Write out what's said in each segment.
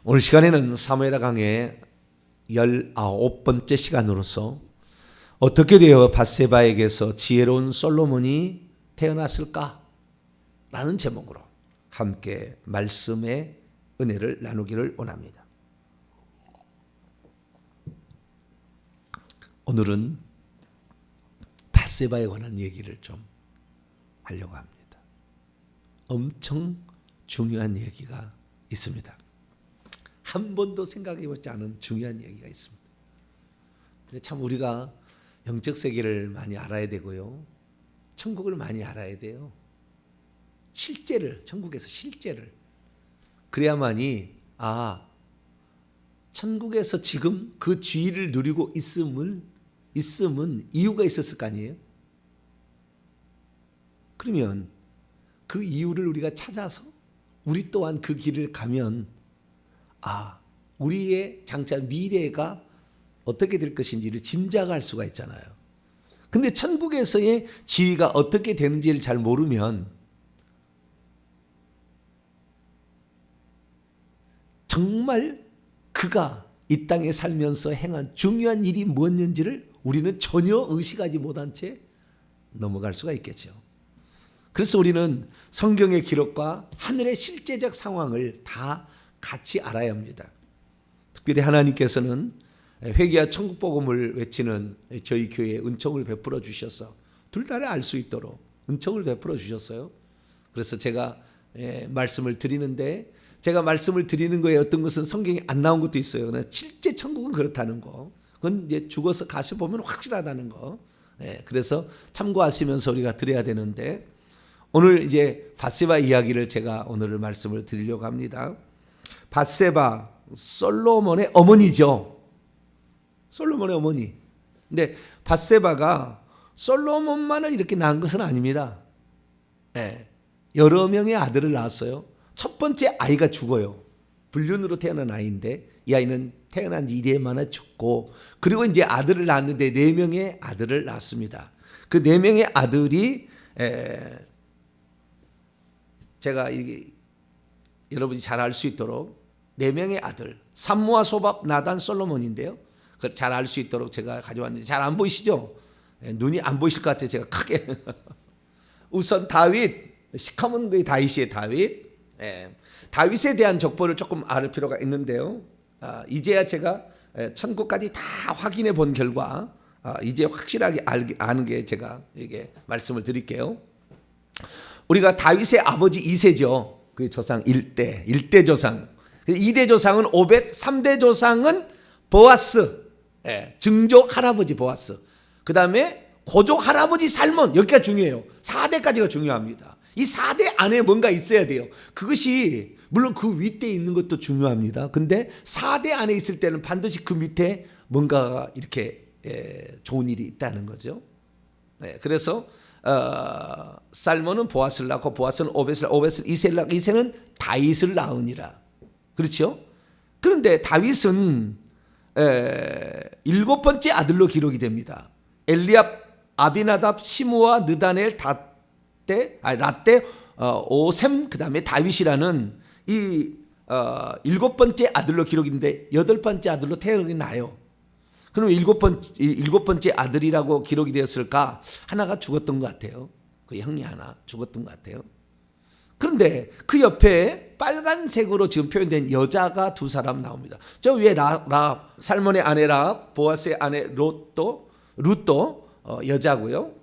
오늘 시간에는 사무엘하 강의 19번째 시간으로서 어떻게 되어 밧세바에게서 지혜로운 솔로몬이 태어났을까? 라는 제목으로 함께 말씀의 은혜를 나누기를 원합니다. 오늘은 밧세바에 관한 얘기를 좀 하려고 합니다. 엄청 중요한 얘기가 있습니다. 한 번도 생각해보지 않은 중요한 얘기가 있습니다. 참 우리가 영적 세계를 많이 알아야 되고요. 천국을 많이 알아야 돼요. 천국에서 실제를. 그래야만이 천국에서 지금 그 지위를 누리고 있음은 이유가 있었을 거 아니에요? 그러면 그 이유를 우리가 찾아서 우리 또한 그 길을 가면 우리의 장차 미래가 어떻게 될 것인지를 짐작할 수가 있잖아요. 근데 천국에서의 지위가 어떻게 되는지를 잘 모르면 정말 그가 이 땅에 살면서 행한 중요한 일이 무엇인지를 우리는 전혀 의식하지 못한 채 넘어갈 수가 있겠죠. 그래서 우리는 성경의 기록과 하늘의 실제적 상황을 다 같이 알아야 합니다. 특별히 하나님께서는 회개와 천국 복음을 외치는 저희 교회에 은총을 베풀어 주셔서 둘 다 알 수 있도록 은총을 베풀어 주셨어요. 그래서 제가 말씀을 드리는데 제가 말씀을 드리는 거에 어떤 것은 성경에 안 나온 것도 있어요. 그러나 실제 천국은 그렇다는 거. 그건 이제 죽어서 가시 보면 확실하다는 거. 그래서 참고하시면서 우리가 드려야 되는데 오늘 이제 밧세바 이야기를 제가 오늘 말씀을 드리려고 합니다. 밧세바 솔로몬의 어머니죠. 솔로몬의 어머니. 근데 밧세바가 솔로몬만을 이렇게 낳은 것은 아닙니다. 여러 명의 아들을 낳았어요. 첫 번째 아이가 죽어요. 불륜으로 태어난 아이인데 이 아이는 태어난 지 1회 만에 죽고 그리고 이제 아들을 낳았는데 4명의 아들을 낳았습니다. 그 4명의 아들이 제가 여러분이 잘 알 수 있도록 4명의 아들 삼무와 소밥 나단 솔로몬인데요. 잘 알 수 있도록 제가 가져왔는데 잘 안 보이시죠? 눈이 안 보이실 것 같아요. 제가 크게 우선 다윗 시커먼 그 다윗이에요. 다윗에 대한 족보를 조금 알 필요가 있는데요. 이제야 제가 천국까지 다 확인해 본 결과 이제 확실하게 아는 게 제가 이게 말씀을 드릴게요. 우리가 다윗의 아버지 2세죠. 그 조상 1대 조상. 2대 조상은 오벳, 3대 조상은 보아스. 증족 할아버지 보아스. 그 다음에 고족 할아버지 살몬. 여기가 중요해요. 4대까지가 중요합니다. 이 4대 안에 뭔가 있어야 돼요. 그것이 물론 그 윗대에 있는 것도 중요합니다. 근데 4대 안에 있을 때는 반드시 그 밑에 뭔가 이렇게 좋은 일이 있다는 거죠. 그래서 살몬은 보아스를 낳고 보아스는 오벳을 이새를 낳고 이새는 다윗을 낳으니라. 그렇죠? 그런데 다윗은 7번째 아들로 기록이 됩니다. 엘리압, 아비나답, 시므와 느다넬, 라떼, 오셈, 그 다음에 다윗이라는 이 7번째 아들로 기록인데 8번째 아들로 태어나게 나요. 그럼 7번째 아들이라고 기록이 되었을까? 하나가 죽었던 것 같아요. 그 형이 하나 죽었던 것 같아요. 그런데 그 옆에 빨간색으로 지금 표현된 여자가 2사람 나옵니다. 저 위에 살몬의 아내 보아스의 아내 룻도 여자고요.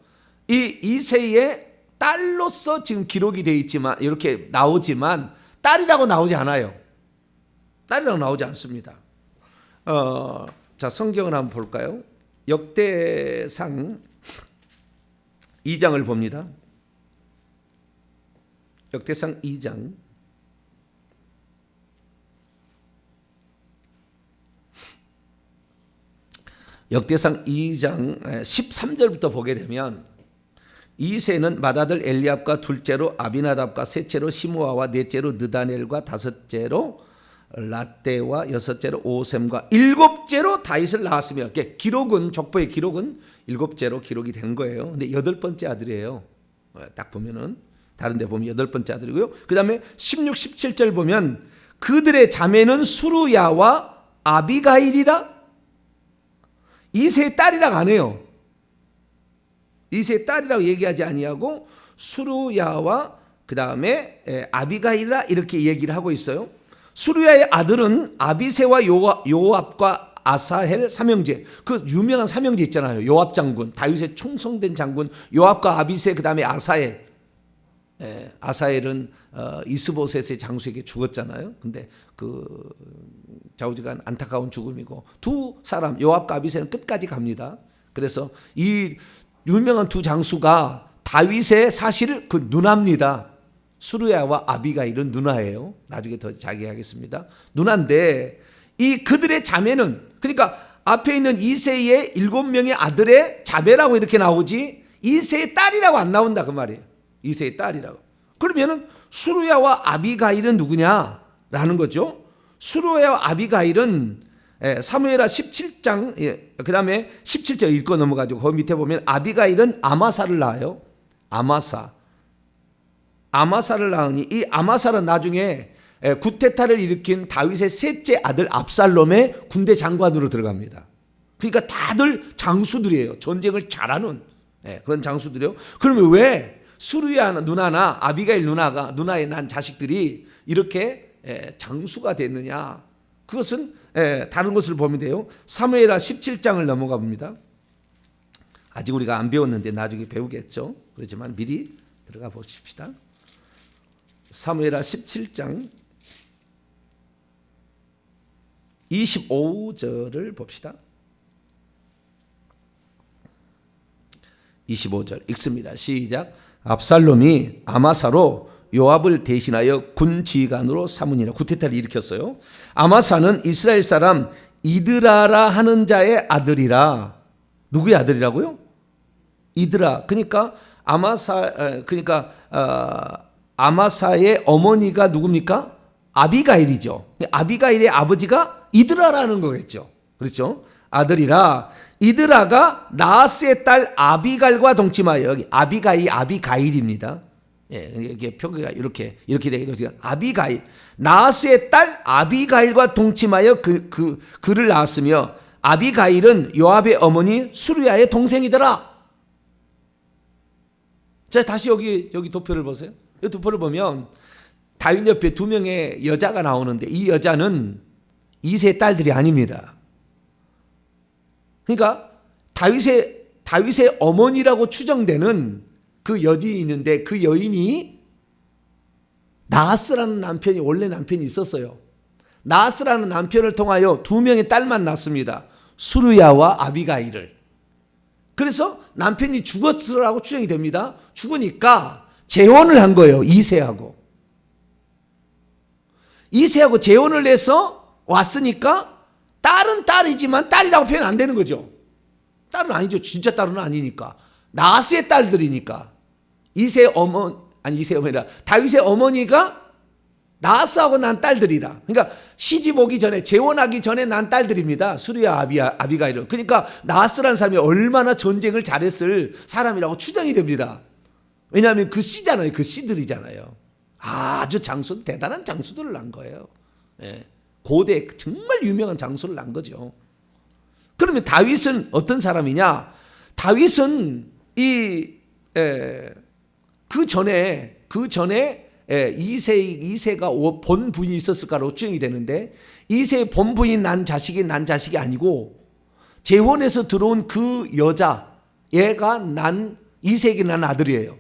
이 이새의 딸로서 지금 기록이 되어 있지만 이렇게 나오지만 딸이라고 나오지 않아요. 딸이라고 나오지 않습니다. 자, 성경을 한번 볼까요? 역대상 2장을 봅니다. 역대상 2장. 역대상 2장 13절부터 보게 되면 이새는 맏아들 엘리압과 둘째로 아비나답과 셋째로 시므아와 넷째로 느다넬과 다섯째로 라떼와 여섯째로 오셈과 일곱째로 다윗을 낳았으며 기록은 족보의 기록은 일곱째로 기록이 된 거예요. 근데 8번째 아들이에요. 딱 보면은 다른 데 보면 8번째 아들이고요. 그 다음에 16, 17절 보면 그들의 자매는 수루야와 아비가일이라. 이새의 딸이라고 안 해요. 이새의 딸이라고 얘기하지 아니하고 수루야와 그 다음에 아비가일이라 이렇게 얘기를 하고 있어요. 수루야의 아들은 아비새와 요압과 아사헬 삼형제, 그 유명한 삼형제 있잖아요. 요압 장군, 다윗의 충성된 장군 요압과 아비새, 그 다음에 아사헬. 아사헬은 이스보셋의 장수에게 죽었잖아요. 근데 그 좌우지간 안타까운 죽음이고, 두 사람 요압과 아비새는 끝까지 갑니다. 그래서 이 유명한 두 장수가 다윗의 사실 그 누나입니다. 수루야와 아비가일은 누나예요. 나중에 더 자기하겠습니다. 누나인데 이 그들의 자매는, 그러니까 앞에 있는 이새의 7명의 아들의 자매라고 이렇게 나오지 이새의 딸이라고 안 나온다 그 말이에요. 이새의 딸이라고. 그러면은 수루야와 아비가일은 누구냐라는 거죠. 수루야와 아비가일은 사무엘하 17장 그 다음에 17절 읽고 넘어가지고 거기 밑에 보면 아비가일은 아마사를 낳아요. 아마사를 낳으니 이 아마사는 나중에 구테타를 일으킨 다윗의 셋째 아들 압살롬의 군대 장관으로 들어갑니다. 그러니까 다들 장수들이에요. 전쟁을 잘하는 그런 장수들이에요. 그러면 왜 수루야 누나나 아비가일 누나의 난 자식들이 이렇게 장수가 됐느냐? 그것은 다른 것을 보면 돼요. 사무엘하 17장을 넘어가 봅니다. 아직 우리가 안 배웠는데 나중에 배우겠죠. 그렇지만 미리 들어가 보십시다. 사무엘하 17장 25절을 봅시다. 25절 읽습니다. 시작. 압살롬이 아마사로 요압을 대신하여 군 지휘관으로 삼으니라. 구테타를 일으켰어요. 아마사는 이스라엘 사람 이드라라 하는 자의 아들이라. 누구의 아들이라고요? 이드라. 그러니까 아마사의 어머니가 누굽니까? 아비가일이죠. 아비가일의 아버지가 이드라라는 거겠죠. 그렇죠? 아들이라. 이드라가 나하스의 딸 아비갈과 동침하여, 여기 아비가일입니다. 이게 표기가 이렇게 되겠죠. 아비가일, 나하스의 딸 아비가일과 동침하여 그를 낳았으며, 아비가일은 요압의 어머니 수루야의 동생이더라. 자, 다시 여기 도표를 보세요. 이 도표를 보면 다윗 옆에 2명의 여자가 나오는데 이 여자는 이새의 딸들이 아닙니다. 그러니까 다윗의 어머니라고 추정되는 그 여인이 있는데 그 여인이 나하스라는 남편이 원래 남편이 있었어요. 나하스라는 남편을 통하여 2명의 딸만 낳습니다. 수루야와 아비가일을. 그래서 남편이 죽었으라고 추정이 됩니다. 죽으니까 재혼을 한 거예요. 이새하고 재혼을 해서 왔으니까 딸은 딸이지만 딸이라고 표현 안 되는 거죠. 딸은 아니죠. 진짜 딸은 아니니까. 나하스의 딸들이니까. 다윗의 어머니가 나하스하고 난 딸들이라. 그러니까 시집 오기 전에, 재혼하기 전에 난 딸들입니다. 수루야 아비가일은. 그러니까 나하스라는 사람이 얼마나 전쟁을 잘했을 사람이라고 추정이 됩니다. 왜냐하면 그 씨잖아요. 그 씨들이잖아요. 아주 대단한 장수들을 낳은 거예요. 고대 정말 유명한 장수를 낳은 거죠. 그러면 다윗은 어떤 사람이냐? 다윗은 그 전에 이새가 본부인이 있었을까로 추정이 되는데, 이새의 본부인이 난 자식이 아니고 재혼해서 들어온 그 여자, 얘가 이새에게 난 아들이에요.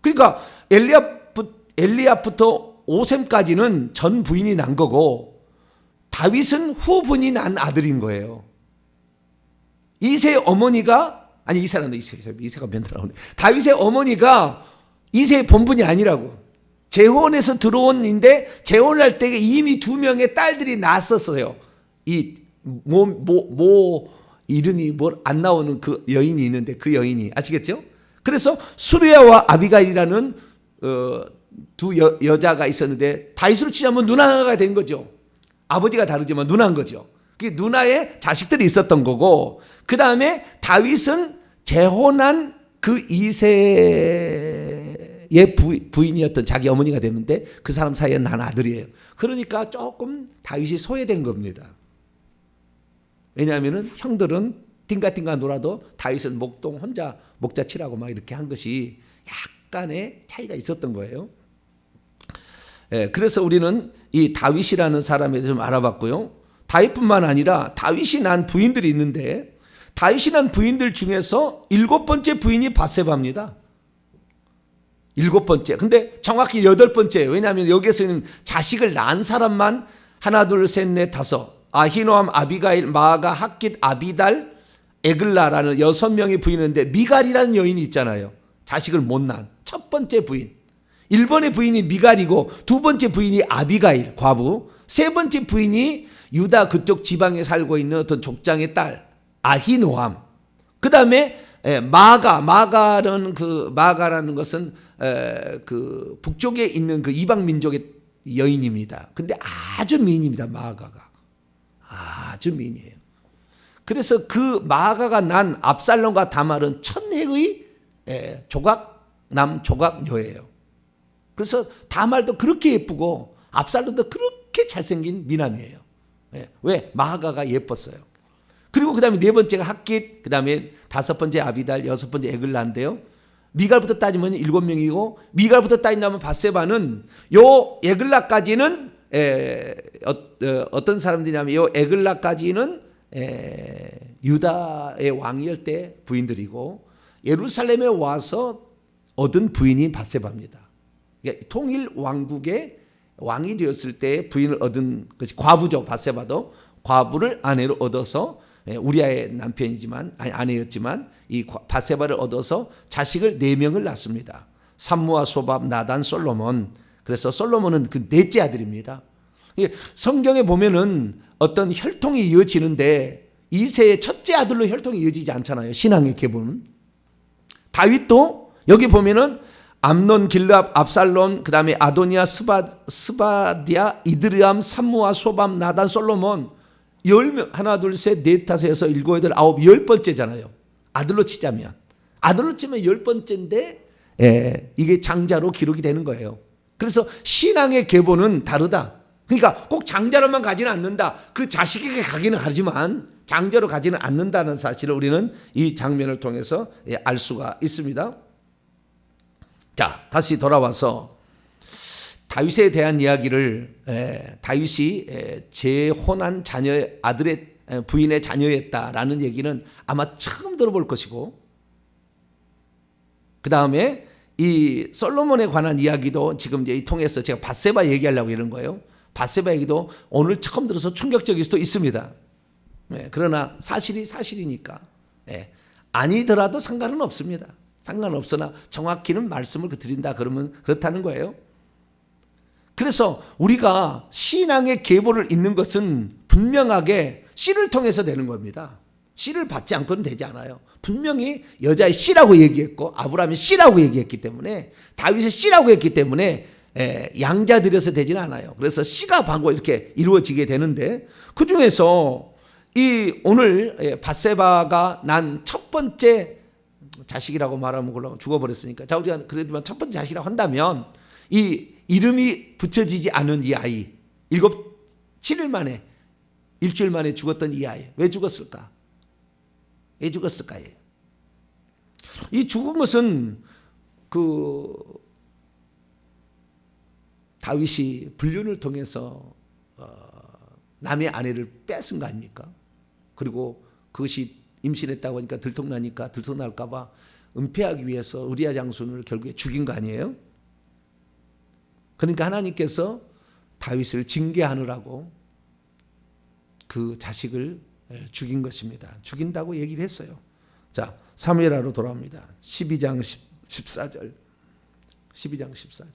그러니까 엘리압부터 오셈까지는 전 부인이 난 거고 다윗은 후부인이 난 아들인 거예요. 이새의 어머니가 이새가 맨날 나오네. 다윗의 어머니가 이새의 본분이 아니라고. 재혼해서 들어온인데 재혼을 할 때 이미 2명의 딸들이 낳았었어요. 이름이 안 나오는 그 여인이 있는데 그 여인이 아시겠죠? 그래서 수르야와 아비가일이라는 두 여자가 있었는데 다윗으로 치자면 누나가 된 거죠. 아버지가 다르지만 누나인 거죠. 그 누나의 자식들이 있었던 거고, 그 다음에 다윗은 재혼한 그 이새의 얘 부인이었던 자기 어머니가 됐는데 그 사람 사이에 난 아들이에요. 그러니까 조금 다윗이 소외된 겁니다. 왜냐하면은 형들은 띵가띵가 놀아도 다윗은 목동 혼자 목자 치라고 막 이렇게 한 것이 약간의 차이가 있었던 거예요. 예, 그래서 우리는 이 다윗이라는 사람에 대해서 좀 알아봤고요. 다윗뿐만 아니라 다윗이 낳은 부인들이 있는데 다윗이 낳은 부인들 중에서 7번째 부인이 밧세바입니다. 7번째. 근데 정확히 8번째예요. 왜냐하면 여기에서는 자식을 낳은 사람만 하나, 둘, 셋, 넷, 다섯. 아히노암, 아비가일, 마아가, 핫깃, 아비달, 에글라라는 6명의 부인인데 미갈이라는 여인이 있잖아요. 자식을 못 낳은 첫 번째 부인. 1번의 부인이 미갈이고 2번째 부인이 아비가일, 과부. 3번째 부인이 유다 그쪽 지방에 살고 있는 어떤 족장의 딸 아히노암. 그 다음에 마가라는 것은 그 북쪽에 있는 그 이방 민족의 여인입니다. 근데 아주 미인입니다. 마가가 아주 미인이에요. 그래서 그 마가가 난 압살롬과 다말은 천혜의 조각녀예요. 그래서 다말도 그렇게 예쁘고 압살롬도 그렇게 잘생긴 미남이에요. 왜? 마가가 예뻤어요. 그리고 그 다음에 4번째가 핫깃, 그 다음에 5번째 아비달, 6번째 에글라인데요. 미갈부터 따지면 7명이고 미갈부터 따진다면 밧세바는 요 에글라까지는 어떤 사람들이냐면 요 에글라까지는 유다의 왕이었을 때 부인들이고 예루살렘에 와서 얻은 부인이 밧세바입니다. 그러니까 통일 왕국의 왕이 되었을 때 부인을 얻은 것이 과부죠. 밧세바도 과부를 아내로 얻어서 우리아의 남편이지만 아내였지만 이 밧세바를 얻어서 자식을 4명을 낳습니다. 삼무아, 소밥, 나단, 솔로몬. 그래서 솔로몬은 그 넷째 아들입니다. 성경에 보면은 어떤 혈통이 이어지는데 이세의 첫째 아들로 혈통이 이어지지 않잖아요. 신앙의 계보는. 다윗도 여기 보면은 암논, 길르압, 압살롬, 그 다음에 아도니아, 스바디아, 이드리암, 삼무아, 소밥, 나단, 솔로몬 10명, 하나, 둘, 셋, 넷, 다섯, 여섯, 일곱, 여덟, 아홉, 10번째잖아요. 아들로 치자면. 아들로 치면 10번째인데 이게 장자로 기록이 되는 거예요. 그래서 신앙의 계보는 다르다. 그러니까 꼭 장자로만 가지는 않는다. 그 자식에게 가기는 하지만 장자로 가지는 않는다는 사실을 우리는 이 장면을 통해서 알 수가 있습니다. 자, 다시 돌아와서 다윗에 대한 이야기를 다윗이 재혼한 아들의 부인의 자녀였다라는 얘기는 아마 처음 들어볼 것이고 그 다음에 이 솔로몬에 관한 이야기도 지금 이제 통해서 제가 밧세바 얘기하려고 이런 거예요. 밧세바 얘기도 오늘 처음 들어서 충격적일 수도 있습니다. 그러나 사실이 사실이니까 아니더라도 상관은 없습니다. 상관없으나 정확히는 말씀을 드린다 그러면 그렇다는 거예요. 그래서 우리가 신앙의 계보를 잇는 것은 분명하게 씨를 통해서 되는 겁니다. 씨를 받지 않고는 되지 않아요. 분명히 여자의 씨라고 얘기했고 아브라함의 씨라고 얘기했기 때문에 다윗의 씨라고 했기 때문에 양자 들여서 되지는 않아요. 그래서 씨가 방고 이렇게 이루어지게 되는데 그 중에서 이 오늘 밧세바가 난 첫 번째 자식이라고 말하면 그걸로 죽어버렸으니까 자 우리가 그래도 첫 번째 자식이라고 한다면 이 이름이 붙여지지 않은 이 아이 7일 만에 일주일 만에 죽었던 이 아이 왜 죽었을까? 왜 죽었을까요? 이 죽은 것은 그 다윗이 불륜을 통해서 남의 아내를 뺏은 거 아닙니까? 그리고 그것이 임신했다고 하니까 들통날까 봐 은폐하기 위해서 우리아 장군을 결국에 죽인 거 아니에요? 그러니까 하나님께서 다윗을 징계하느라고 그 자식을 죽인 것입니다. 죽인다고 얘기를 했어요. 자, 사무엘하로 돌아옵니다. 12장 14절. 12장 14절.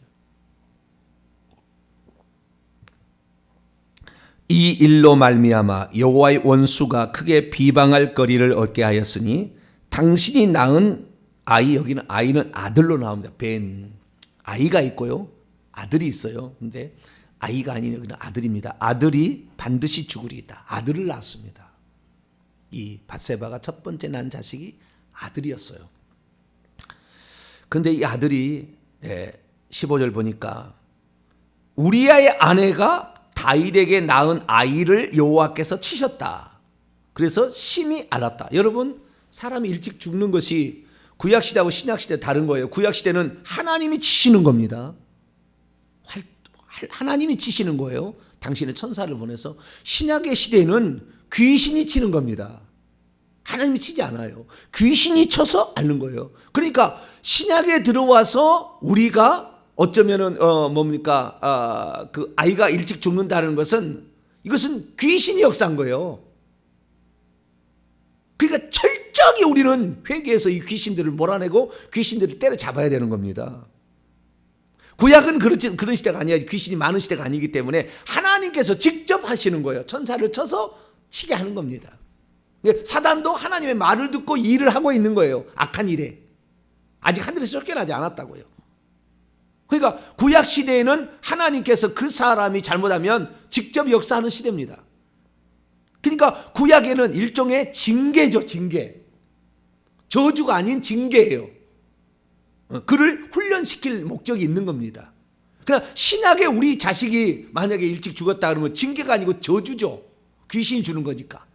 이 일로 말미암아 여호와의 원수가 크게 비방할 거리를 얻게 하였으니 당신이 낳은 아이, 여기는 아이는 아들로 나옵니다. 벤. 아이가 있고요. 아들이 있어요. 근데 아이가 아닌 여기는 아들입니다. 아들이 반드시 죽으리이다. 아들을 낳았습니다. 이 밧세바가 첫 번째 난 자식이 아들이었어요. 근데 이 아들이 15절 보니까 우리아의 아내가 다윗에게 낳은 아이를 여호와께서 치셨다. 그래서 심히 알았다. 여러분, 사람이 일찍 죽는 것이 구약시대하고 신약시대 다른 거예요. 구약시대는 하나님이 치시는 겁니다. 하나님이 치시는 거예요. 당신의 천사를 보내서. 신약의 시대는 귀신이 치는 겁니다. 하나님이 치지 않아요. 귀신이 쳐서 앓는 거예요. 그러니까 신약에 들어와서 우리가 어쩌면은 그 아이가 일찍 죽는다는 것은 이것은 귀신이 역사한 거예요. 그러니까 철저하게 우리는 회개해서 이 귀신들을 몰아내고 귀신들을 때려잡아야 되는 겁니다. 구약은 그런 시대가 아니야. 귀신이 많은 시대가 아니기 때문에 하나님께서 직접 하시는 거예요. 천사를 쳐서 치게 하는 겁니다. 사단도 하나님의 말을 듣고 일을 하고 있는 거예요. 악한 일에. 아직 하늘에서 쫓겨나지 않았다고요. 그러니까 구약 시대에는 하나님께서 그 사람이 잘못하면 직접 역사하는 시대입니다. 그러니까 구약에는 일종의 징계죠. 징계. 저주가 아닌 징계예요. 그를 훈련시킬 목적이 있는 겁니다. 그러나 신약에 우리 자식이 만약에 일찍 죽었다 그러면 징계가 아니고 저주죠. 귀신이 주는 거니까.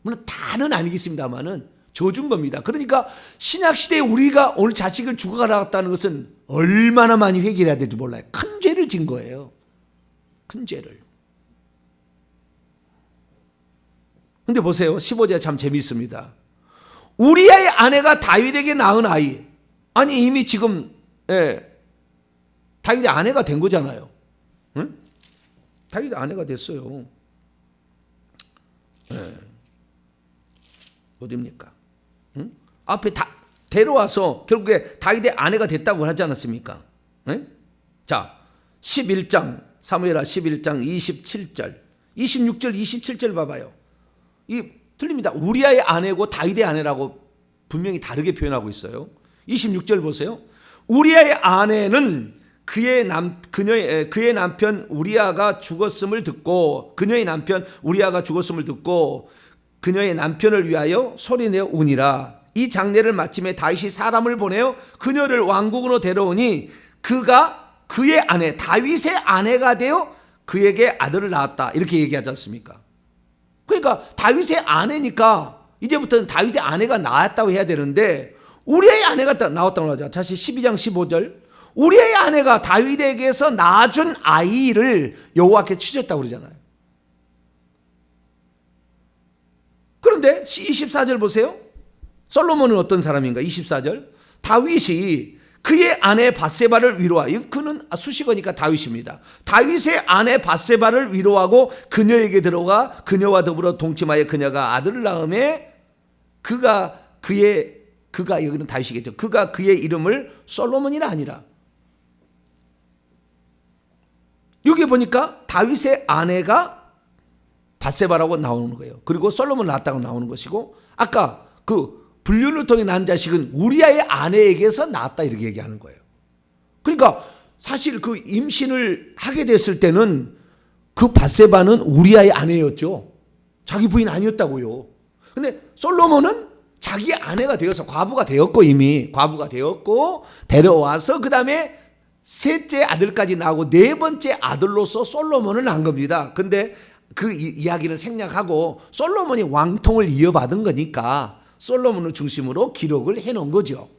물론 다는 아니겠습니다만은 저주인 겁니다. 그러니까 신약시대에 우리가 오늘 자식을 죽어가다는 것은 얼마나 많이 회개해야 될지 몰라요. 큰 죄를 진 거예요. 큰 죄를. 근데 보세요. 15절 참 재미있습니다. 우리아의 아내가 다윗에게 낳은 아이. 아니 이미 지금 다윗의 아내가 된 거잖아요. 응? 다윗의 아내가 됐어요. 어디입니까? 응? 앞에 다 데려와서 결국에 다윗의 아내가 됐다고 하지 않았습니까? 응? 자, 11장 사무엘하 11장 27절 26절 27절 봐봐요. 이 틀립니다. 우리아의 아내고 다윗의 아내라고 분명히 다르게 표현하고 있어요. 26절 보세요. 우리아의 아내는 그의 남편 우리아가 죽었음을 듣고 그녀의 남편을 위하여 소리내어 우니라. 이 장례를 마침에 다윗이 사람을 보내어 그녀를 왕궁으로 데려오니 그가 그의 아내 다윗의 아내가 되어 그에게 아들을 낳았다. 이렇게 얘기하지 않습니까? 그러니까 다윗의 아내니까 이제부터는 다윗의 아내가 낳았다고 해야 되는데 우리의 아내가 나왔다고 하죠. 다시 12장 15절. 우리의 아내가 다윗에게서 낳아준 아이를 여호와께 치셨다고 그러잖아요. 그런데 24절 보세요. 솔로몬은 어떤 사람인가? 24절. 다윗이 그의 아내 밧세바를 위로하여, 그는 수식어니까 다윗입니다. 다윗의 아내 밧세바를 위로하고 그녀에게 들어가 그녀와 더불어 동침하여 그녀가 아들을 낳음에 그가 여기는 다윗이겠죠. 그가 그의 이름을 솔로몬이라 아니라. 여기 보니까 다윗의 아내가 밧세바라고 나오는 거예요. 그리고 솔로몬을 낳았다고 나오는 것이고, 아까 그 불륜을 통해 낳은 자식은 우리아의 아내에게서 낳았다 이렇게 얘기하는 거예요. 그러니까 사실 그 임신을 하게 됐을 때는 그 밧세바는 우리아의 아내였죠. 자기 부인 아니었다고요. 근데 솔로몬은 자기 아내가 되어서 과부가 되었고, 이미 과부가 되었고 데려와서 그 다음에 셋째 아들까지 낳고 네 번째 아들로서 솔로몬을 낳은 겁니다. 근데 그 이야기는 생략하고 솔로몬이 왕통을 이어받은 거니까 솔로몬을 중심으로 기록을 해놓은 거죠.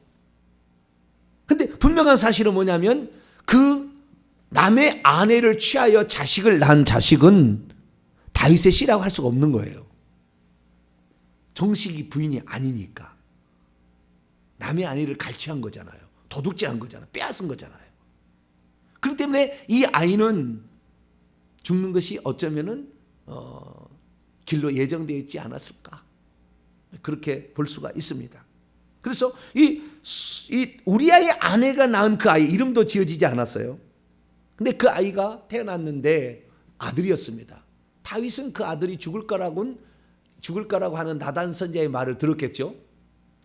근데 분명한 사실은 뭐냐면 그 남의 아내를 취하여 자식을 낳은 자식은 다윗의 씨라고 할 수가 없는 거예요. 정식이 부인이 아니니까. 남의 아내를 갈취한 거잖아요. 도둑질한 거잖아요. 빼앗은 거잖아요. 그렇기 때문에 이 아이는 죽는 것이 어쩌면은 길로 예정되어 있지 않았을까, 그렇게 볼 수가 있습니다. 그래서 이 우리아의 아내가 낳은 그 아이 이름도 지어지지 않았어요. 근데 그 아이가 태어났는데 아들이었습니다. 다윗은 그 아들이 죽을 거라고 하는 나단 선지자의 말을 들었겠죠.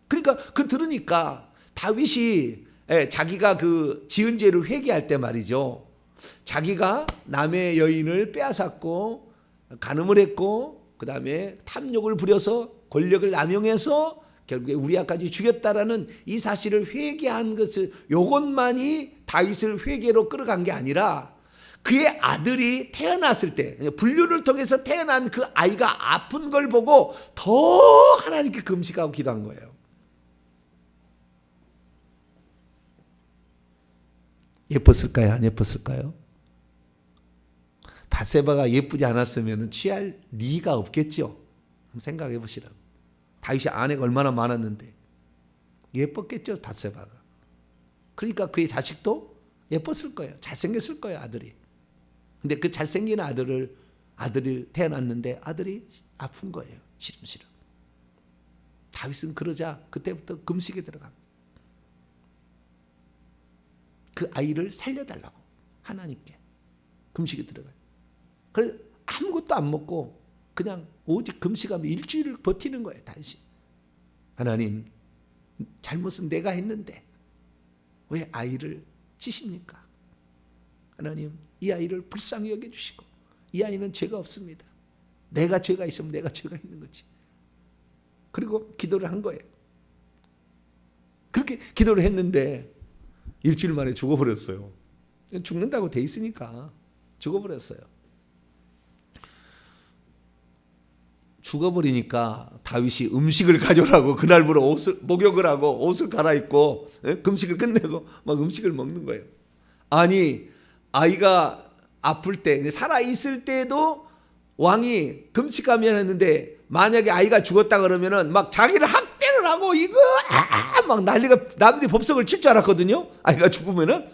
그러니까 들으니까 다윗이 자기가 그 지은 죄를 회개할 때 말이죠. 자기가 남의 여인을 빼앗았고 간음을 했고 그 다음에 탐욕을 부려서 권력을 남용해서 결국에 우리아까지 죽였다라는 이 사실을 회개한 것을, 요것만이 다윗을 회개로 끌어간 게 아니라 그의 아들이 태어났을 때, 분류를 통해서 태어난 그 아이가 아픈 걸 보고 더 하나님께 금식하고 기도한 거예요. 예뻤을까요? 안 예뻤을까요? 밧세바가 예쁘지 않았으면 취할 리가 없겠죠. 한번 생각해 보시라고. 다윗이 아내가 얼마나 많았는데 예뻤겠죠, 밧세바가. 그러니까 그의 자식도 예뻤을 거예요. 잘생겼을 거예요, 아들이. 근데 그 잘생긴 아들이 태어났는데 아들이 아픈 거예요. 시름시름. 다윗은 그러자 그때부터 금식에 들어갑니다. 그 아이를 살려달라고 하나님께 금식에 들어가요. 그래서 아무것도 안 먹고 그냥 오직 금식하며 일주일을 버티는 거예요. 다윗이. 하나님, 잘못은 내가 했는데 왜 아이를 치십니까? 하나님, 이 아이를 불쌍히 여겨주시고, 이 아이는 죄가 없습니다. 내가 죄가 있으면 내가 죄가 있는 거지. 그리고 기도를 한 거예요. 그렇게 기도를 했는데 일주일 만에 죽어버렸어요. 죽는다고 돼 있으니까 죽어버렸어요. 죽어버리니까 다윗이 음식을 가져오라고 그날부로 목욕을 하고 옷을 갈아입고 금식을 끝내고 막 음식을 먹는 거예요. 아니, 아이가 아플 때, 살아있을 때도 왕이 금식하면 했는데 만약에 아이가 죽었다 그러면은 막 자기를 학대를 하고 이거 막 난리가, 남들이 법석을 칠 줄 알았거든요. 아이가 죽으면은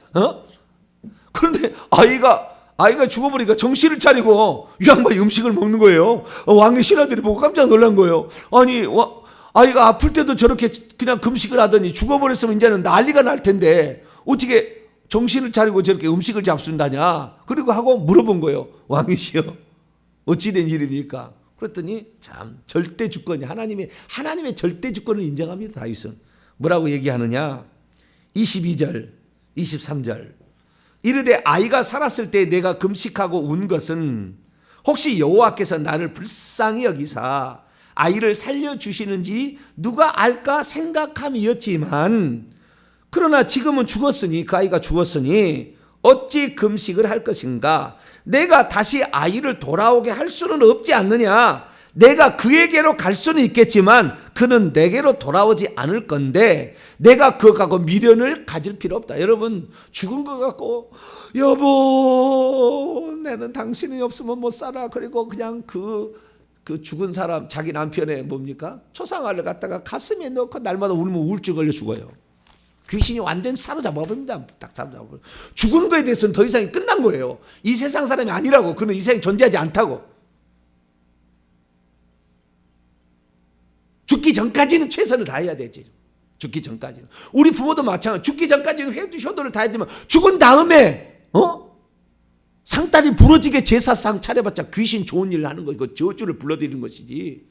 그런데 아이가 죽어버리니까 정신을 차리고 이 양반이 음식을 먹는 거예요. 왕의 신하들이 보고 깜짝 놀란 거예요. 아니, 아이가 아플 때도 저렇게 그냥 금식을 하더니 죽어버렸으면 이제는 난리가 날 텐데 어떻게 정신을 차리고 저렇게 음식을 잡순다냐. 그리고 하고 물어본 거예요. 왕이시여, 어찌된 일입니까? 그랬더니 참 절대 주권이 하나님의 절대 주권을 인정합니다. 다윗은 뭐라고 얘기하느냐? 22절 23절 이르되 아이가 살았을 때 내가 금식하고 운 것은 혹시 여호와께서 나를 불쌍히 여기사 아이를 살려주시는지 누가 알까 생각함이었지만 그러나 지금은 죽었으니, 그 아이가 죽었으니 어찌 금식을 할 것인가? 내가 다시 아이를 돌아오게 할 수는 없지 않느냐? 내가 그에게로 갈 수는 있겠지만 그는 내게로 돌아오지 않을 건데 내가 그하고 미련을 가질 필요 없다. 여러분, 죽은 것 같고 여보 나는 당신이 없으면 못 살아. 그리고 그냥 그 죽은 사람 자기 남편의 뭡니까? 초상화를 갖다가 가슴에 넣고 날마다 울면 우울증 걸려 죽어요. 귀신이 완전 사로잡아버립니다. 딱 사로잡아버려요. 죽은 거에 대해서는 더 이상이 끝난 거예요. 이 세상 사람이 아니라고. 그는 이 세상에 존재하지 않다고. 죽기 전까지는 최선을 다해야 되지. 죽기 전까지는. 우리 부모도 마찬가지. 죽기 전까지는 효도를 다해야 되면 죽은 다음에 상다리 부러지게 제사상 차려봤자 귀신 좋은 일을 하는 거, 이거 저주를 불러들이는 것이지.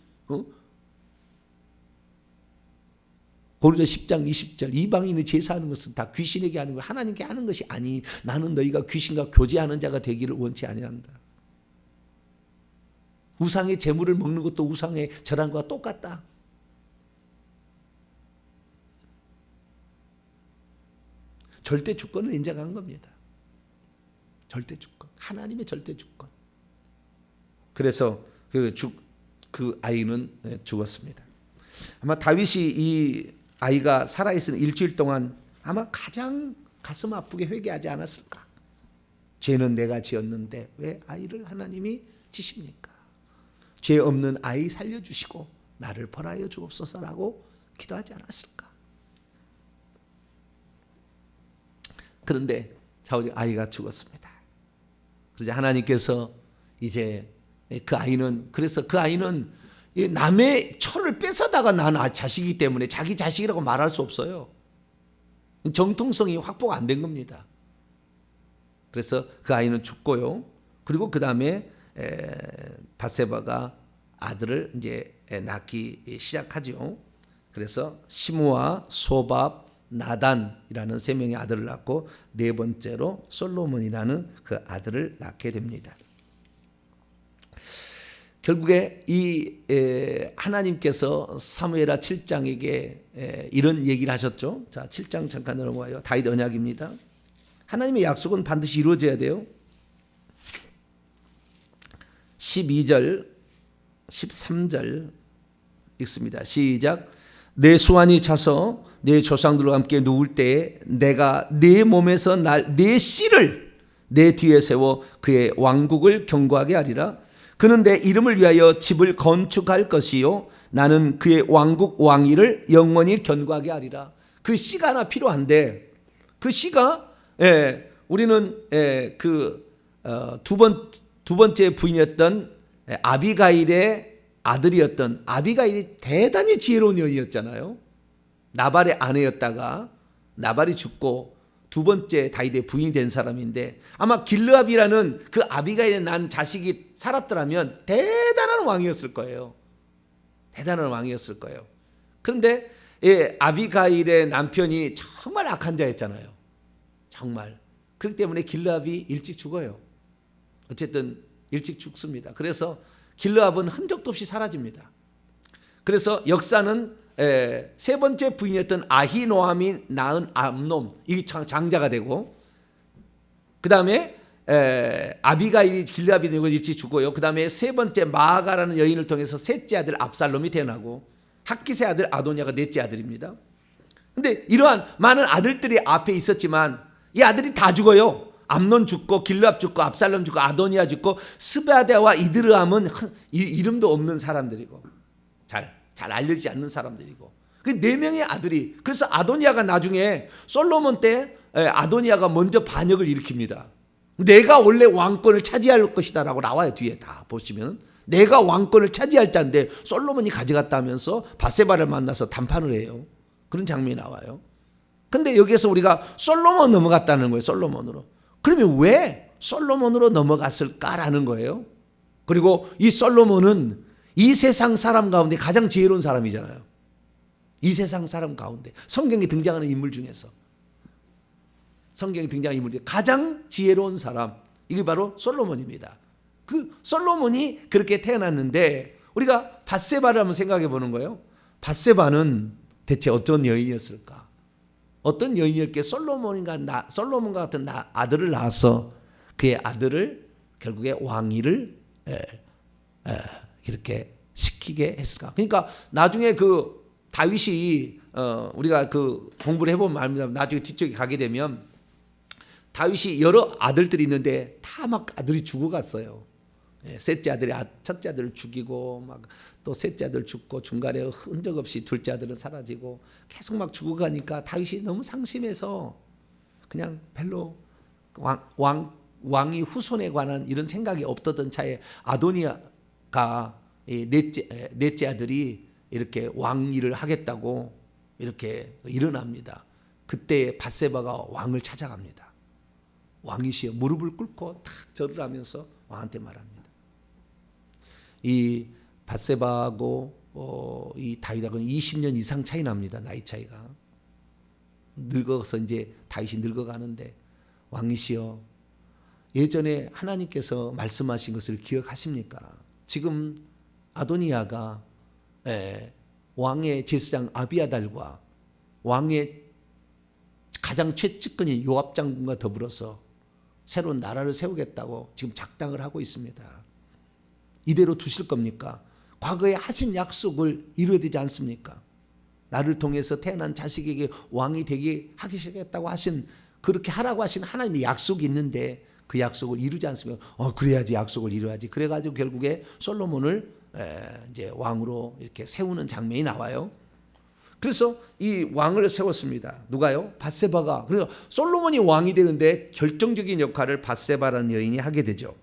고린도 10장 20절 이방인이 제사하는 것은 다 귀신에게 하는 거, 하나님께 하는 것이 아니. 나는 너희가 귀신과 교제하는 자가 되기를 원치 아니한다. 우상의 재물을 먹는 것도 우상의 절한과 똑같다. 절대 주권을 인정한 겁니다. 절대 주권, 하나님의 절대 주권. 그래서 그 아이는 죽었습니다. 아마 다윗이 이 아이가 살아있는 일주일 동안 아마 가장 가슴 아프게 회개하지 않았을까? 죄는 내가 지었는데 왜 아이를 하나님이 지십니까? 죄 없는 아이 살려주시고 나를 벌하여 주옵소서라고 기도하지 않았을까? 그런데 아이가 죽었습니다. 그래서 하나님께서 이제 그 아이는, 그래서 그 아이는 남의 철을 뺏어다가 난 자식이기 때문에 자기 자식이라고 말할 수 없어요. 정통성이 확보가 안 된 겁니다. 그래서 그 아이는 죽고요. 그리고 그 다음에 밧세바가 아들을 이제 낳기 시작하죠. 그래서 시므와 소밥, 나단이라는 세 명의 아들을 낳고 네 번째로 솔로몬이라는 그 아들을 낳게 됩니다. 결국에 이 하나님께서 사무엘하 7장에게 이런 얘기를 하셨죠. 자, 7장 잠깐 넘어가요. 다윗 언약입니다. 하나님의 약속은 반드시 이루어져야 돼요. 12절 13절 읽습니다. 시작. 내 수완이 차서 내 조상들과 함께 누울 때에 내가 내 몸에서 내 씨를 내 뒤에 세워 그의 왕국을 견고하게 하리라. 그는 내 이름을 위하여 집을 건축할 것이요 나는 그의 왕국 왕위를 영원히 견고하게 하리라. 그 씨가 하나 필요한데 그 씨가 우리는 두 번째 부인이었던 아비가일의 아들이었던 아비가일이 대단히 지혜로운 여인이었잖아요. 나발의 아내였다가 나발이 죽고 두 번째 다윗의 부인이 된 사람인데 아마 길르압이라는 그 아비가일의 난 자식이 살았더라면 대단한 왕이었을 거예요. 대단한 왕이었을 거예요. 그런데 아비가일의 남편이 정말 악한 자였잖아요. 정말. 그렇기 때문에 길르압이 일찍 죽어요. 어쨌든 일찍 죽습니다. 그래서 길르압은 흔적도 없이 사라집니다. 그래서 역사는 세 번째 부인이었던 아히노함이 낳은 암놈, 이 장자가 되고, 그 다음에 아비가일이 길르압이 되고 일찍 죽고요. 그 다음에 세 번째 마아가라는 여인을 통해서 셋째 아들 압살롬이 태어나고, 학기세 아들 아도니아가 넷째 아들입니다. 근데 이러한 많은 아들들이 앞에 있었지만 이 아들이 다 죽어요. 암논 죽고 길르압 죽고 압살롬 죽고 아도니아 죽고 스바데와 이드르함은 이름도 없는 사람들이고 잘 알려지지 않는 사람들이고 그 네 명의 아들이. 그래서 아도니아가 나중에 솔로몬 때 아도니아가 먼저 반역을 일으킵니다. 내가 원래 왕권을 차지할 것이다 라고 나와요. 뒤에 다 보시면 내가 왕권을 차지할 자인데 솔로몬이 가져갔다 하면서 바세바를 만나서談판을 해요. 그런 장면이 나와요. 근데 여기에서 우리가 솔로몬 넘어갔다는 거예요. 솔로몬으로. 그러면 왜 솔로몬으로 넘어갔을까라는 거예요. 그리고 이 솔로몬은 이 세상 사람 가운데 가장 지혜로운 사람이잖아요. 이 세상 사람 가운데 성경에 등장하는 인물 중에서 가장 지혜로운 사람, 이게 바로 솔로몬입니다. 그 솔로몬이 그렇게 태어났는데 우리가 밧세바를 한번 생각해 보는 거예요. 밧세바는 대체 어떤 여인이었을까? 어떤 여인이었기에 솔로몬과 같은 아들을 낳아서 그의 아들을 결국에 왕위를 이렇게 시키게 했을까? 그러니까 나중에 그 다윗이 우리가 그 공부를 해보면 압니다. 나중에 뒤쪽에 가게 되면 다윗이 여러 아들들이 있는데 다 막 아들이 죽어갔어요. 셋째 아들이 첫째 아들을 죽이고 막 또 셋째 아들 죽고 중간에 흔적 없이 둘째 아들은 사라지고 계속 막 죽어가니까 다윗이 너무 상심해서 그냥 별로 왕이 후손에 관한 이런 생각이 없었던 차에 아도니아가 넷째 아들이 이렇게 왕위를 하겠다고 이렇게 일어납니다. 그때 밧세바가 왕을 찾아갑니다. 왕이시여 무릎을 꿇고 탁 절을 하면서 왕한테 말합니다. 이 밧세바하고 이 다윗하고는 20년 이상 차이 납니다. 나이 차이가. 늙어서 이제 다윗이 늙어가는데 왕이시여 예전에 하나님께서 말씀하신 것을 기억하십니까? 지금 아도니아가 왕의 제사장 아비아달과 왕의 가장 최측근인 요압 장군과 더불어서 새로운 나라를 세우겠다고 지금 작당을 하고 있습니다. 이대로 두실 겁니까? 과거에 하신 약속을 이루어야 되지 않습니까? 나를 통해서 태어난 자식에게 왕이 되게 하시겠다고 하신, 그렇게 하라고 하신 하나님의 약속이 있는데 그 약속을 이루지 않습니까? 그래야지, 약속을 이루어야지. 그래가지고 결국에 솔로몬을 이제 왕으로 이렇게 세우는 장면이 나와요. 그래서 이 왕을 세웠습니다. 누가요? 밧세바가. 그래서 솔로몬이 왕이 되는데 결정적인 역할을 밧세바라는 여인이 하게 되죠.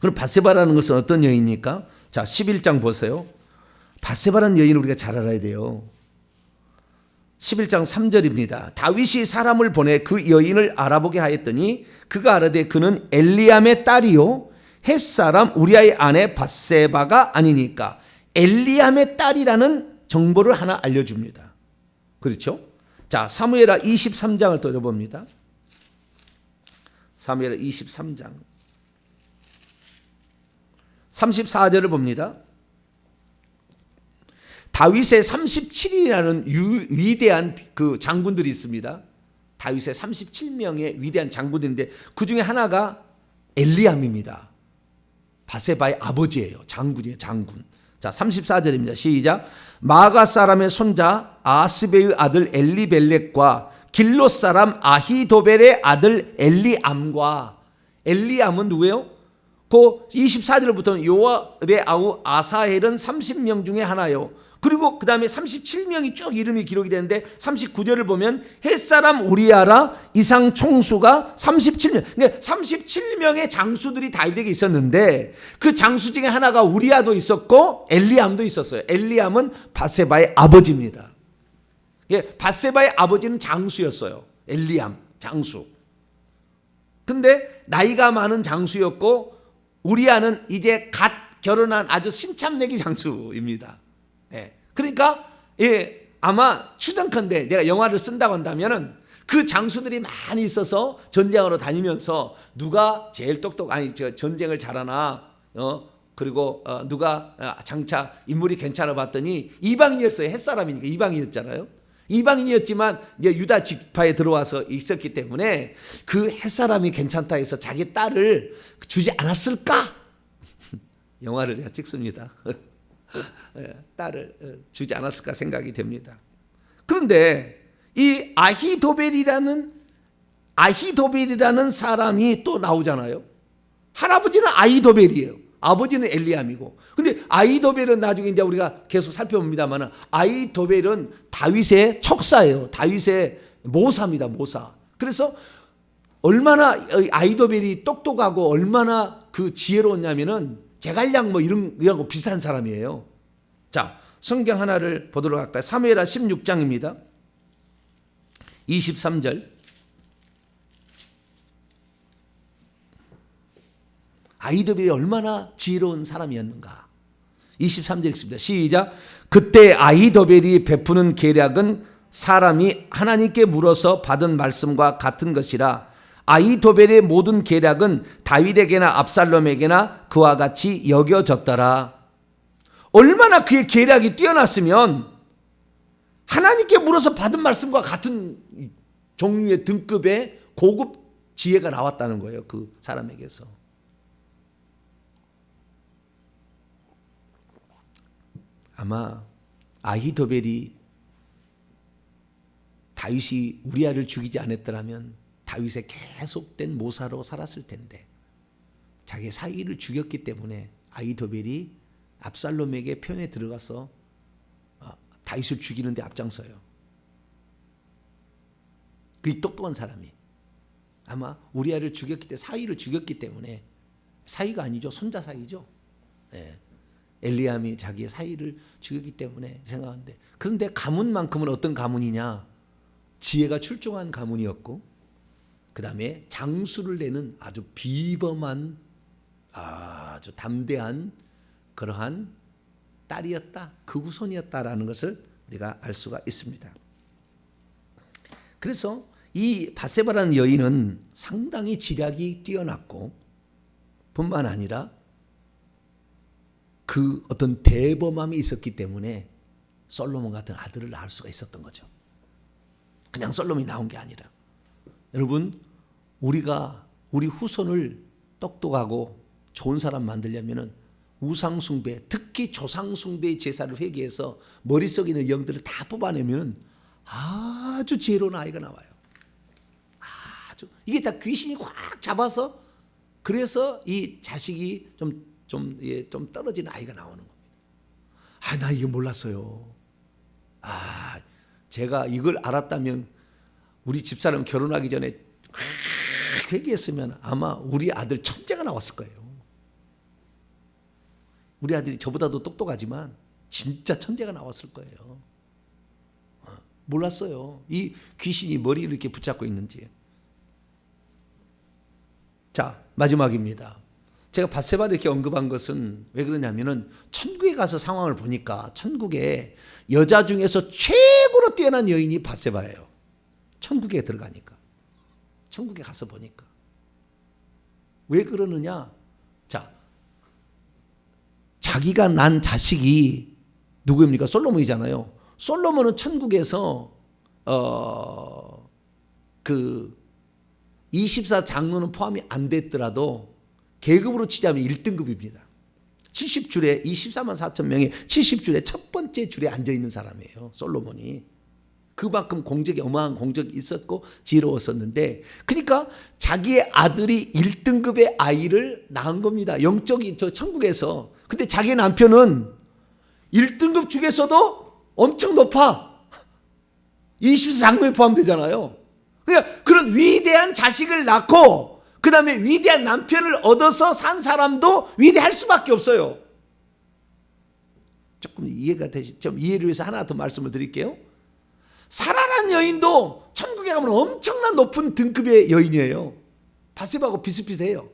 그럼 밧세바라는 것은 어떤 여인입니까? 자, 11장 보세요. 밧세바라는 여인을 우리가 잘 알아야 돼요. 11장 3절입니다. 다윗이 사람을 보내 그 여인을 알아보게 하였더니 그가 알아되 그는 엘리암의 딸이요 햇사람 우리아의 아내 밧세바가 아니니까. 엘리암의 딸이라는 정보를 하나 알려줍니다. 그렇죠? 자, 사무엘하 23장을 떠져봅니다. 사무엘하 23장 34절을 봅니다. 다윗의 37이라는 위대한 그 장군들이 있습니다. 다윗의 37명의 위대한 장군들인데 그 중에 하나가 엘리암입니다. 바세바의 아버지예요. 장군이에요. 장군. 자, 34절입니다. 시작. 마가 사람의 손자 아스베의 아들 엘리벨렉과 길롯 사람 아히도벨의 아들 엘리암과, 엘리암은 누구예요? 그 24절부터는 요압의 아우 아사헬은 30명 중에 하나요. 그리고 그 다음에 37명이 쭉 이름이 기록이 되는데 39절을 보면 햇사람 우리아라 이상 총수가 37명. 그러니까 37명의 장수들이 다윗에게 있었는데 그 장수 중에 하나가 우리아도 있었고 엘리암도 있었어요. 엘리암은 바세바의 아버지입니다. 바세바의 아버지는 장수였어요. 엘리암 장수. 근데 나이가 많은 장수였고 우리아는 이제 갓 결혼한 아주 신참내기 장수입니다. 그러니까 아마 추정컨대 내가 영화를 쓴다고 한다면은 그 장수들이 많이 있어서 전쟁하러 다니면서 누가 제일 전쟁을 잘하나 그리고 누가 장차 인물이 괜찮아 봤더니 이방인이었어요. 햇사람이니까 이방인이었잖아요. 이방인이었지만 이제 유다 지파에 들어와서 있었기 때문에 그 햇사람이 괜찮다 해서 자기 딸을 주지 않았을까? 영화를 제가 찍습니다. 딸을 주지 않았을까 생각이 됩니다. 그런데 이 아히도벨이라는 사람이 또 나오잖아요. 할아버지는 아히도벨이에요. 아버지는 엘리암이고. 근데 아히도벨은 나중에 이제 우리가 계속 살펴봅니다만 아히도벨은 다윗의 척사예요. 다윗의 모사입니다. 모사. 그래서 얼마나 아히도벨이 똑똑하고 얼마나 그 지혜로웠냐면은 제갈량 뭐 이런 거 비슷한 사람이에요. 자, 성경 하나를 보도록 할까요? 사무엘하 16장입니다. 23절. 아히도벨이 얼마나 지혜로운 사람이었는가. 23절 읽습니다. 시작. 그때 아히도벨이 베푸는 계략은 사람이 하나님께 물어서 받은 말씀과 같은 것이라. 아히도벨의 모든 계략은 다윗에게나 압살롬에게나 그와 같이 여겨졌더라. 얼마나 그의 계략이 뛰어났으면 하나님께 물어서 받은 말씀과 같은 종류의 등급의 고급 지혜가 나왔다는 거예요. 그 사람에게서. 아마 아히도벨이 다윗이 우리아를 죽이지 않았더라면 다윗의 계속된 모사로 살았을 텐데 자기 사위를 죽였기 때문에 아히도벨이 압살롬에게 편에 들어가서 다윗을 죽이는 데 앞장서요. 그 똑똑한 사람이 아마 우리아를 죽였기 때문에 사위를 죽였기 때문에 사위가 아니죠. 손자 사위죠. 엘리암이 자기의 사위를 죽였기 때문에 생각하는데 그런데 가문만큼은 어떤 가문이냐? 지혜가 출중한 가문이었고 그 다음에 장수를 내는 아주 비범한 아주 담대한 그러한 딸이었다. 그 후손이었다라는 것을 우리가 알 수가 있습니다. 그래서 이 바세바라는 여인은 상당히 지략이 뛰어났고 뿐만 아니라 그 어떤 대범함이 있었기 때문에 솔로몬 같은 아들을 낳을 수가 있었던 거죠. 그냥 솔로몬이 나온 게 아니라. 여러분, 우리 후손을 똑똑하고 좋은 사람 만들려면은 우상숭배, 특히 조상숭배의 제사를 회개해서 머릿속에 있는 영들을 다 뽑아내면 아주 지혜로운 아이가 나와요. 아주 이게 다 귀신이 확 잡아서 그래서 이 자식이 좀 떨어진 아이가 나오는 겁니다. 나 이거 몰랐어요. 제가 이걸 알았다면 우리 집사람 결혼하기 전에 회개했으면 아마 우리 아들 천재가 나왔을 거예요. 우리 아들이 저보다도 똑똑하지만 진짜 천재가 나왔을 거예요. 몰랐어요. 이 귀신이 머리를 이렇게 붙잡고 있는지. 자, 마지막입니다. 제가 바세바를 이렇게 언급한 것은 왜 그러냐면은 천국에 가서 상황을 보니까 천국에 여자 중에서 최고로 뛰어난 여인이 바세바예요. 천국에 들어가니까. 천국에 가서 보니까. 왜 그러느냐? 자, 자기가 난 자식이 누구입니까? 솔로몬이잖아요. 솔로몬은 천국에서 그 24 장로는 포함이 안 됐더라도 계급으로 치자면 1등급입니다. 70줄에 24만 4천 명이 70줄에 첫 번째 줄에 앉아 있는 사람이에요. 솔로몬이. 그만큼 공적이 어마어마한 공적이 있었고 지혜로웠었는데, 그러니까 자기의 아들이 1등급의 아이를 낳은 겁니다. 영적인 저 천국에서. 근데 자기 남편은 1등급 중에서도 엄청 높아. 24장로에 포함되잖아요. 그러니까 그런 위대한 자식을 낳고 그 다음에 위대한 남편을 얻어서 산 사람도 위대할 수밖에 없어요. 조금 이해가 되시, 좀 이해를 위해서 하나 더 말씀을 드릴게요. 사라라는 여인도 천국에 가면 엄청난 높은 등급의 여인이에요. 바세바하고 비슷비슷해요.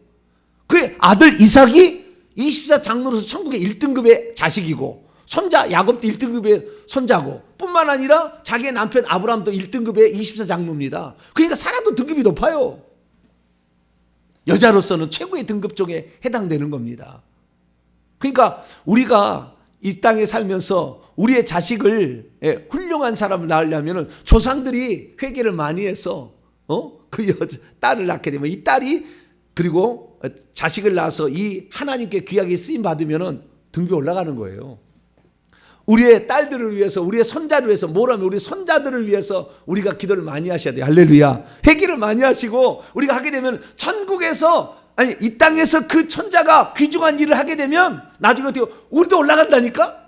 그의 아들 이삭이 24장로로서 천국의 1등급의 자식이고, 손자 야곱도 1등급의 손자고, 뿐만 아니라 자기의 남편 아브라함도 1등급의 24장로입니다. 그러니까 사라도 등급이 높아요. 여자로서는 최고의 등급 쪽에 해당되는 겁니다. 그러니까 우리가 이 땅에 살면서 우리의 자식을, 훌륭한 사람을 낳으려면 조상들이 회개를 많이 해서 그 딸을 낳게 되면 이 딸이, 그리고 자식을 낳아서 이 하나님께 귀하게 쓰임 받으면 등급이 올라가는 거예요. 우리의 딸들을 위해서, 우리의 손자를 위해서, 뭐라면 우리 손자들을 위해서 우리가 기도를 많이 하셔야 돼요. 할렐루야. 회개를 많이 하시고, 우리가 하게 되면 천국에서, 아니 이 땅에서 그 손자가 귀중한 일을 하게 되면 나중에 어떻게 우리도 올라간다니까.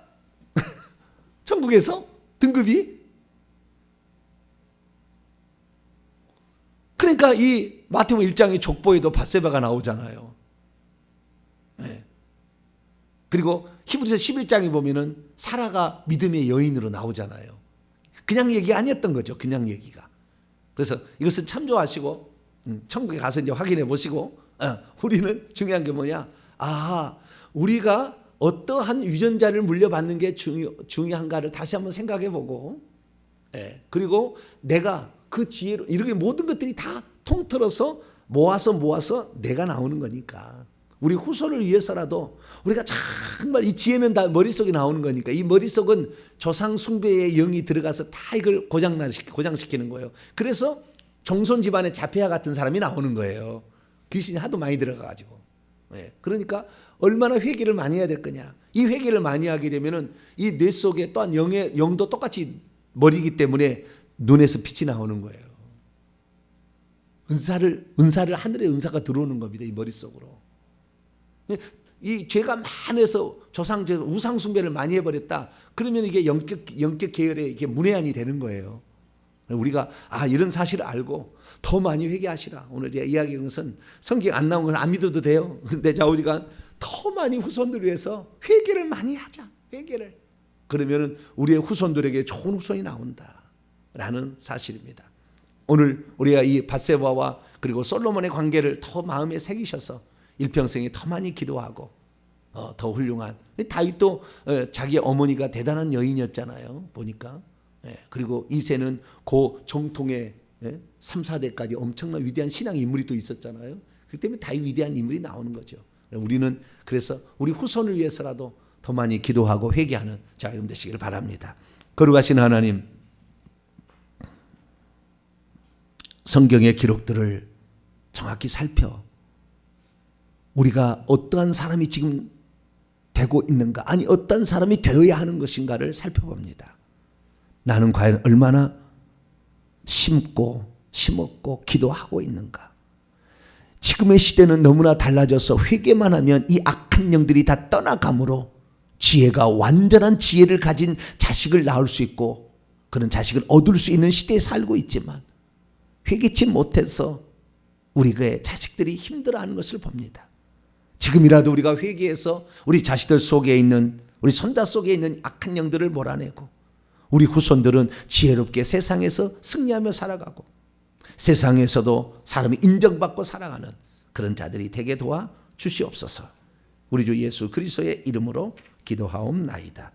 천국에서 등급이. 그러니까 이 마태복음 1장의 족보에도 밧세바가 나오잖아요. 네. 그리고 히브리서 11장에 보면은 사라가 믿음의 여인으로 나오잖아요. 그냥 얘기 아니었던 거죠. 그냥 얘기가. 그래서 이것은 참조하시고 천국에 가서 이제 확인해 보시고, 우리는 중요한 게 뭐냐? 우리가 어떠한 유전자를 물려받는 게 중요한가를 다시 한번 생각해 보고, 그리고 내가 그 지혜로, 이렇게 모든 것들이 다 통틀어서 모아서 내가 나오는 거니까, 우리 후손을 위해서라도 우리가 정말 이 지혜는 다 머릿속에 나오는 거니까, 이 머릿속은 조상 숭배의 영이 들어가서 다 이걸 고장시키는 거예요. 그래서 종손 집안의 자폐아 같은 사람이 나오는 거예요. 귀신이 하도 많이 들어가가지고. 그러니까 얼마나 회개를 많이 해야 될 거냐. 이 회개를 많이 하게 되면은 이 뇌 속에 또한 영도 똑같이 머리이기 때문에 눈에서 빛이 나오는 거예요. 은사를 하늘의 은사가 들어오는 겁니다. 이 머릿속으로. 이 죄가 많아서 조상죄, 우상 숭배를 많이 해버렸다. 그러면 이게 영적 계열의 이게 문외한이 되는 거예요. 우리가 이런 사실을 알고 더 많이 회개하시라. 오늘 제가 이야기한 것은 성경 안 나온 건 안 믿어도 돼요. 근데 우리가 더 많이 후손들을 위해서 회개를 많이 하자. 회개를. 그러면은 우리의 후손들에게 좋은 후손이 나온다라는 사실입니다. 오늘 우리가 이 밧세바와 그리고 솔로몬의 관계를 더 마음에 새기셔서 일평생에 더 많이 기도하고 더 훌륭한, 다윗도 자기 어머니가 대단한 여인이었잖아요. 보니까. 그리고 이새는 고 정통의 3, 4대까지 엄청난 위대한 신앙 인물이 또 있었잖아요. 그렇기 때문에 다윗 위대한 인물이 나오는 거죠. 우리는 그래서 우리 후손을 위해서라도 더 많이 기도하고 회개하는 자 여러분 되시길 바랍니다. 거룩하신 하나님, 성경의 기록들을 정확히 살펴 우리가 어떠한 사람이 지금 되고 있는가, 아니 어떤 사람이 되어야 하는 것인가를 살펴봅니다. 나는 과연 얼마나 심었고 기도하고 있는가. 지금의 시대는 너무나 달라져서 회개만 하면 이 악한 영들이 다 떠나가므로 지혜가, 완전한 지혜를 가진 자식을 낳을 수 있고 그런 자식을 얻을 수 있는 시대에 살고 있지만, 회개치 못해서 우리의 자식들이 힘들어하는 것을 봅니다. 지금이라도 우리가 회개해서 우리 자식들 속에 있는, 우리 손자 속에 있는 악한 영들을 몰아내고 우리 후손들은 지혜롭게 세상에서 승리하며 살아가고 세상에서도 사람이 인정받고 살아가는 그런 자들이 되게 도와 주시옵소서. 우리 주 예수 그리스도의 이름으로 기도하옵나이다.